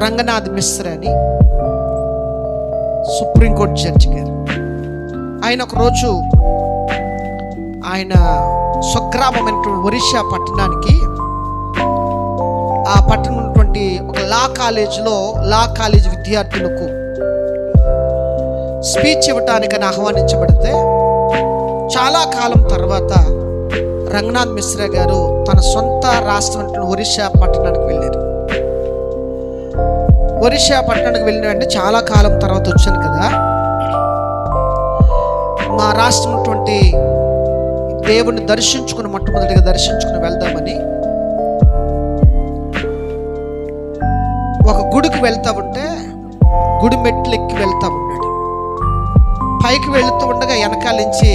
రంగనాథ్ మిశ్రా అని supreme court judge గారు. ఆయన ఒకరోజు ఆయన స్వగ్రామమైనటువంటి ఒరిస్సా పట్టణానికి, ఆ పట్టణం ఉన్నటువంటి ఒక లా కాలేజ్ విద్యార్థులకు స్పీచ్ ఇవ్వటానికని ఆహ్వానించబడితే, చాలా కాలం తర్వాత రంగనాథ్ మిశ్రా గారు తన సొంత రాష్ట్రం ఒరిస్సా పట్టణానికి వెళ్ళారు. ఒరిస్సా పట్టణానికి వెళ్ళిన వెంటనే చాలా కాలం తర్వాత వచ్చాను కదా, మా రాష్ట్రం ఉన్నటువంటి దేవుణ్ణి దర్శించుకుని, మొట్టమొదటిగా దర్శించుకుని వెళ్దామని ఒక గుడికి వెళ్తా ఉంటే, గుడి మెట్లు ఎక్కి వెళ్తా ఉన్నాడు. పైకి వెళుతూ ఉండగా వెనకాల నుంచి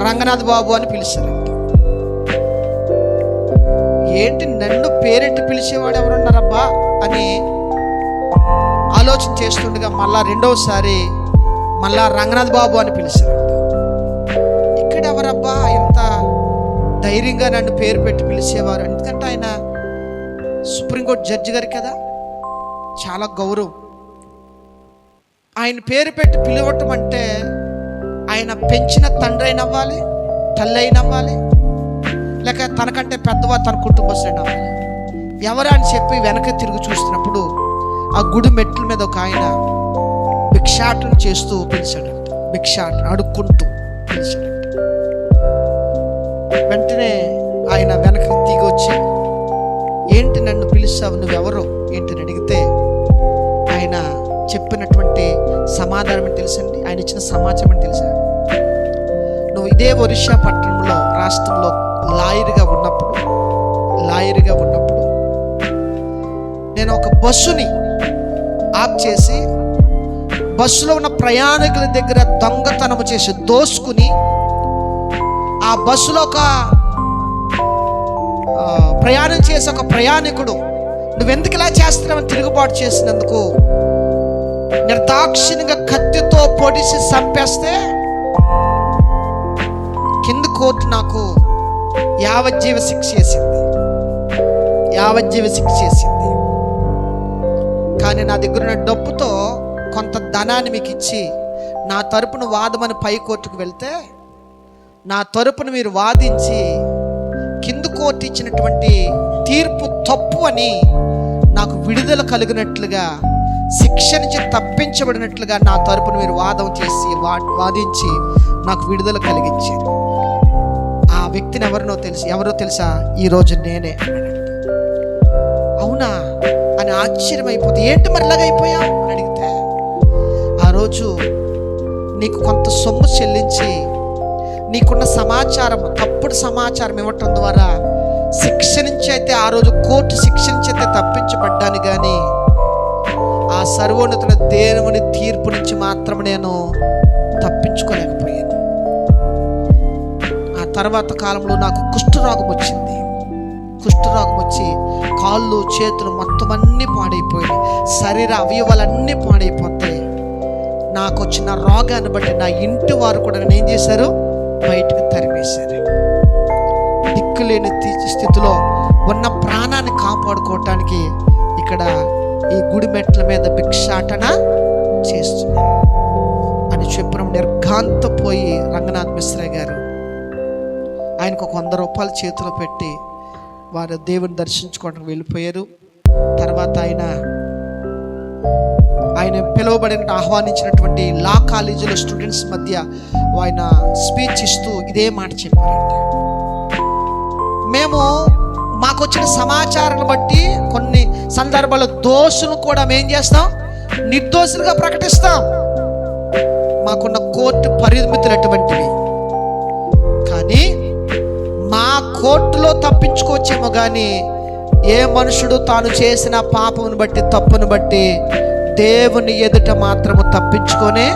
రంగనాథ్ బాబు అని పిలిచారంట. ఏంటి నన్ను పేరెట్టి పిలిచేవాడు ఎవరున్నారబ్బా అని ఆలోచన చేస్తుండగా మళ్ళా రెండవసారి మళ్ళా రంగనాథ్ బాబు అని పిలిచారంట. ఇక్కడ ఎవరబ్బా ఇంత ధైర్యంగా నన్ను పేరు పెట్టి పిలిచేవారు? ఎందుకంటే ఆయన సుప్రీంకోర్టు జడ్జి గారు కదా, చాలా గౌరవం. ఆయన పేరు పెట్టి పిలవటం అంటే ఆయన పెంచిన తండ్రి అయిన అవ్వాలి, తల్లి అయిన అవ్వాలి, లేక తనకంటే పెద్దవా తన కుటుంబస్తుడు అవ్వాలి. ఎవరా అని చెప్పి వెనక తిరిగి చూస్తున్నప్పుడు ఆ గుడి మెట్ల మీద ఒక ఆయన భిక్షాటన చేస్తూ పిలిచాడంట. భిక్షాటన అడుక్కుంటూ పిలిచాడంట. వెంటనే ఆయన వెనక్కి దిగి వచ్చి, ఏంటి నన్ను పిలిచావు, నువ్వెవరు ఏంటని అడిగితే ఆయన చెప్పినటువంటి సమాధానం అని తెలుసండి. ఆయన ఇచ్చిన సమాచారం అని తెలుసా? నువ్వు ఇదే ఒరిస్సా పట్టణంలో రాష్ట్రంలో లాయర్గా ఉన్నప్పుడు నేను ఒక బస్సుని ఆప్ చేసి బస్సులో ఉన్న ప్రయాణికుల దగ్గర దొంగతనం చేసి దోసుకుని, ఆ బస్సులో ఒక ప్రయాణం చేసి ఒక ప్రయాణికుడు నువ్వెందుకు ఇలా చేస్తున్నావని తిరుగుబాటు చేసినందుకు నిర్దాక్షిణ్యంగా కత్తితో పొడిచి చంపేస్తే కింద కోర్టు నాకు యావజ్జీవ శిక్ష చేసింది. కానీ నా దగ్గర ఉన్న డబ్బుతో కొంత ధనాన్ని మీకు ఇచ్చి నా తరపున వాదమని పై కోర్టుకు వెళ్తే, నా తరపున మీరు వాదించి కింద కోర్టు ఇచ్చినటువంటి తీర్పు తప్పు అని నాకు విడుదల కలిగినట్లుగా, శిక్ష నుంచి తప్పించబడినట్లుగా నా తరపున మీరు వాదం చేసి వాదించి నాకు విడుదల కలిగించారు. ఆ వ్యక్తిని ఎవరో తెలుసా? ఈరోజు నేనే. అవునా అని ఆశ్చర్యమైపోతే, ఏంటి మరి ఇలాగైపోయావు అని అడిగితే, ఆ రోజు నీకు కొంత సొమ్ము చెల్లించి నీకున్న సమాచారం, తప్పుడు సమాచారం ఇవ్వటం ద్వారా శిక్ష నుంచి అయితే, ఆ రోజు కోర్టు శిక్ష నుంచి అయితే తప్పించబడ్డాను, కానీ ఆ సర్వోన్నతుల దేవుని తీర్పు నుంచి మాత్రం నేను తప్పించుకోలేకపోయాను. ఆ తర్వాత కాలంలో నాకు కుష్ఠరోగం వచ్చింది. కుష్ఠరోగం వచ్చి కాళ్ళు చేతులు మొత్తం అన్నీ పాడైపోయాయి, శరీర అవయవాలన్నీ పాడైపోతే, నాకు వచ్చిన రోగాన్ని బట్టి నా ఇంటి వారు కూడా నన్ను ఏం చేశారు? బయటకు తరిమేశారు. దిక్కులేని స్థితిలో ఉన్న ప్రాణాన్ని కాపాడుకోవటానికి ఇక్కడ ఈ గుడి మెట్ల మీద భిక్షాటన చేస్తున్నాను అని చెప్పడం నిర్ఘాంతపోయి రంగనాథ్ మిశ్రా గారు ఆయనకు ఒక 100 రూపాయలు చేతిలో పెట్టి వారు దేవుని దర్శించుకోవడానికి వెళ్ళిపోయారు. తర్వాత ఆయన పిలువబడిన ఆహ్వానించినటువంటి లా కాలేజీలో స్టూడెంట్స్ మధ్య ఆయన స్పీచ్ ఇస్తూ ఇదే మాట చెప్పారంట. మాకు వచ్చిన సమాచారాన్ని బట్టి కొన్ని సందర్భాల్లో దోషులను కూడా మేము చేస్తాం, నిర్దోషులుగా ప్రకటిస్తాం. మాకున్న కోర్టు పరిమితులు అటువంటివి. కానీ మా కోర్టులో తప్పించుకోవచ్చేమో, కానీ ఏ మనుషుడు తాను చేసిన పాపమును బట్టి, తప్పును బట్టి దేవుని ఎదుట మాత్రము తప్పించుకొనే